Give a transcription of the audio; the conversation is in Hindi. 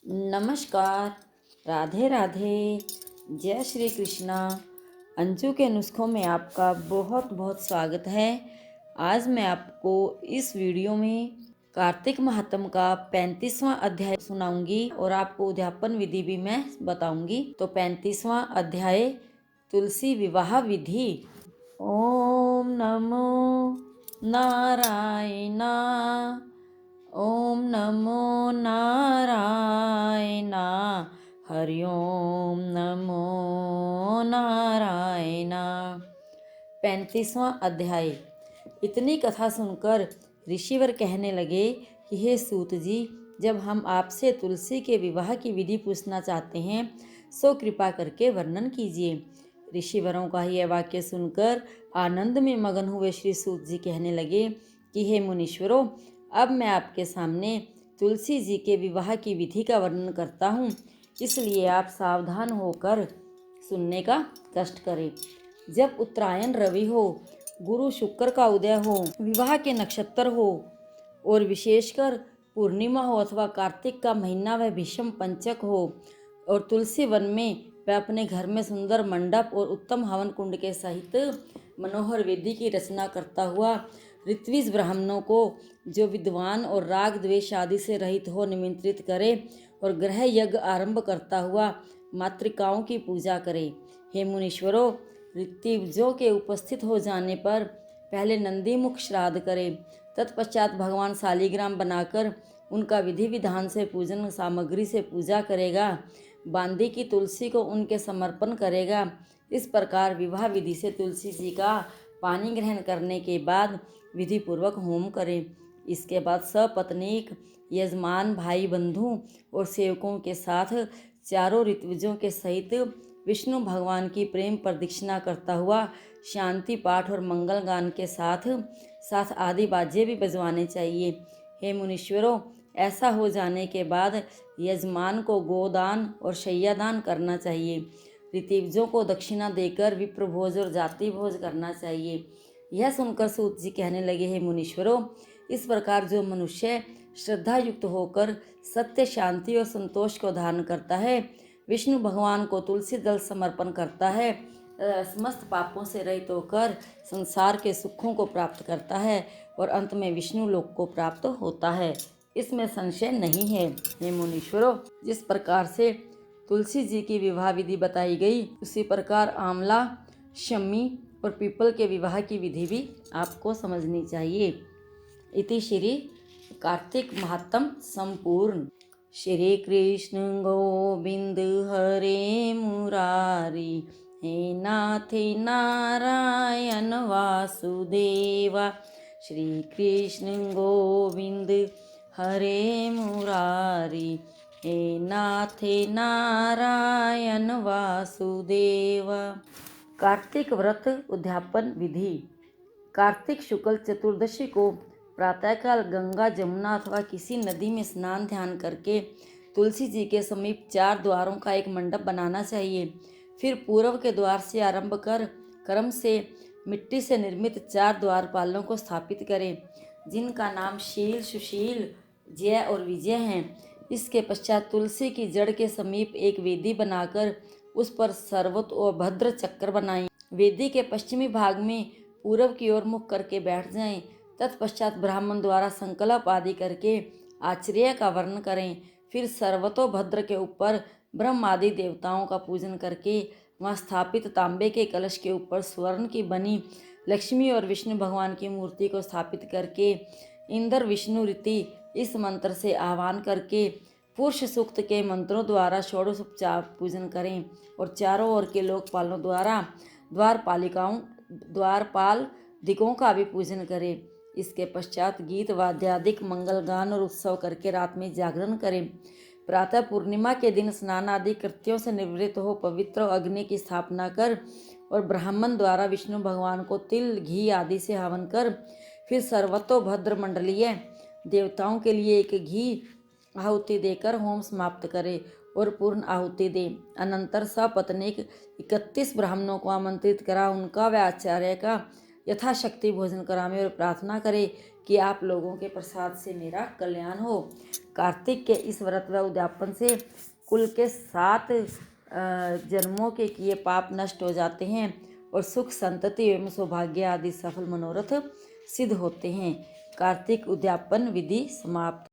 नमस्कार। राधे राधे। जय श्री कृष्णा। अंजू के नुस्खों में आपका बहुत बहुत स्वागत है। आज मैं आपको इस वीडियो में कार्तिक महात्म का 35वां अध्याय सुनाऊंगी और आपको उद्यापन विधि भी मैं बताऊंगी। तो 35वां अध्याय, तुलसी विवाह विधि। ओम नमो नारायणा। ओम नमो नारायणा। हरि ओम नमो नारायणा। 35वां अध्याय। इतनी कथा सुनकर ऋषिवर कहने लगे कि हे सूत जी, जब हम आपसे तुलसी के विवाह की विधि पूछना चाहते हैं सो कृपा करके वर्णन कीजिए। ऋषिवरों का यह वाक्य सुनकर आनंद में मगन हुए श्री सूत जी कहने लगे कि हे मुनीश्वरों, अब मैं आपके सामने तुलसी जी के विवाह की विधि का वर्णन करता हूँ, इसलिए आप सावधान होकर सुनने का कष्ट करें। जब उत्तरायण रवि हो, गुरु शुक्र का उदय हो, विवाह के नक्षत्र हो और विशेषकर पूर्णिमा हो अथवा कार्तिक का महीना व भीषम पंचक हो और तुलसी वन में वह अपने घर में सुंदर मंडप और उत्तम हवन कुंड के सहित मनोहर वेदी की रचना करता हुआ ऋत्विज ब्राह्मणों को, जो विद्वान और राग द्वेष आदि से रहित हो, निमंत्रित करे और ग्रह यज्ञ आरंभ करता हुआ मातृकाओं की पूजा करे। हे मुनीश्वरों, ऋत्विजों के उपस्थित हो जाने पर पहले नंदीमुख श्राद्ध करे, तत्पश्चात भगवान शालिग्राम बनाकर उनका विधि विधान से पूजन सामग्री से पूजा करेगा, बांदी की तुलसी को उनके समर्पण करेगा। इस प्रकार विवाह विधि से तुलसी जी का पानी ग्रहण करने के बाद विधि पूर्वक होम करें। इसके बाद सपत्नीक यजमान, भाई बंधु और सेवकों के साथ चारों ऋत्विजों के सहित विष्णु भगवान की प्रेम प्रदक्षिणा करता हुआ शांति पाठ और मंगल गान के साथ साथ आदि बाजे भी बजवाने चाहिए। हे मुनीश्वरों, ऐसा हो जाने के बाद यजमान को गोदान और शय्यादान करना चाहिए। ऋत्विजों को दक्षिणा देकर विप्रभोज और जाति भोज करना चाहिए। यह सुनकर सूत जी कहने लगे, हे मुनीश्वरों, इस प्रकार जो मनुष्य श्रद्धा युक्त होकर सत्य, शांति और संतोष को धारण करता है, विष्णु भगवान को तुलसी दल समर्पण करता है, समस्त पापों से रहित होकर संसार के सुखों को प्राप्त करता है और अंत में विष्णु लोक को प्राप्त होता है, इसमें संशय नहीं है। हे मुनीश्वरों, जिस प्रकार से तुलसी जी की विवाह विधि बताई गई, उसी प्रकार आंवला, शमी और पीपल के विवाह की विधि भी आपको समझनी चाहिए। इति श्री कार्तिक महात्म संपूर्ण। श्री कृष्ण गोविंद हरे मुरारी, हे नाथ नारायण वासुदेवा। श्री कृष्ण गोविंद हरे मुरारी, हे नाथ नारायण वासुदेवा। कार्तिक व्रत उद्यापन विधि। कार्तिक शुक्ल चतुर्दशी को प्रातःकाल गंगा, जमुना अथवा किसी नदी में स्नान ध्यान करके तुलसी जी के समीप 4 द्वारों का एक मंडप बनाना चाहिए। फिर पूर्व के द्वार से आरंभ कर क्रम से मिट्टी से निर्मित 4 द्वारपालों को स्थापित करें, जिनका नाम शील, सुशील, जय और विजय हैं। इसके पश्चात तुलसी की जड़ के समीप एक वेदी बनाकर उस पर सर्वत और भद्र चक्र बनाएं। वेदी के पश्चिमी भाग में पूर्व की ओर मुख करके बैठ जाएं। तत्पश्चात ब्राह्मण द्वारा संकल्प आदि करके आश्चर्य का वर्णन करें। फिर सर्वतोभद्र के ऊपर ब्रह्म आदि देवताओं का पूजन करके वहाँ स्थापित तांबे के कलश के ऊपर स्वर्ण की बनी लक्ष्मी और विष्णु भगवान की मूर्ति को स्थापित करके इंद्र विष्णु रीति इस मंत्र से आह्वान करके पुरुष सूक्त के मंत्रों द्वारा षोडशोपचार पूजन करें और चारों ओर के लोकपालों द्वारा द्वारपाल दिकों का भी पूजन करें। इसके पश्चात गीत वाद्यादिक मंगल गान और उत्सव करके रात में जागरण करें। प्रातः पूर्णिमा के दिन स्नान आदि कृत्यों से निवृत्त हो पवित्र अग्नि की स्थापना कर और ब्राह्मण द्वारा विष्णु भगवान को तिल, घी आदि से हवन कर फिर सर्वतोभद्र मंडलीय देवताओं के लिए एक घी आहुति देकर होम समाप्त करे और पूर्ण आहुति दे। अनंतर सपत्नीक 31 ब्राह्मणों को आमंत्रित करा, उनका व आचार्य का यथाशक्ति भोजन करावे और प्रार्थना करे कि आप लोगों के प्रसाद से मेरा कल्याण हो। कार्तिक के इस व्रत व उद्यापन से कुल के 7 जन्मों के किए पाप नष्ट हो जाते हैं और सुख, संतति एवं सौभाग्य आदि सफल मनोरथ सिद्ध होते हैं। कार्तिक उद्यापन विधि समाप्त।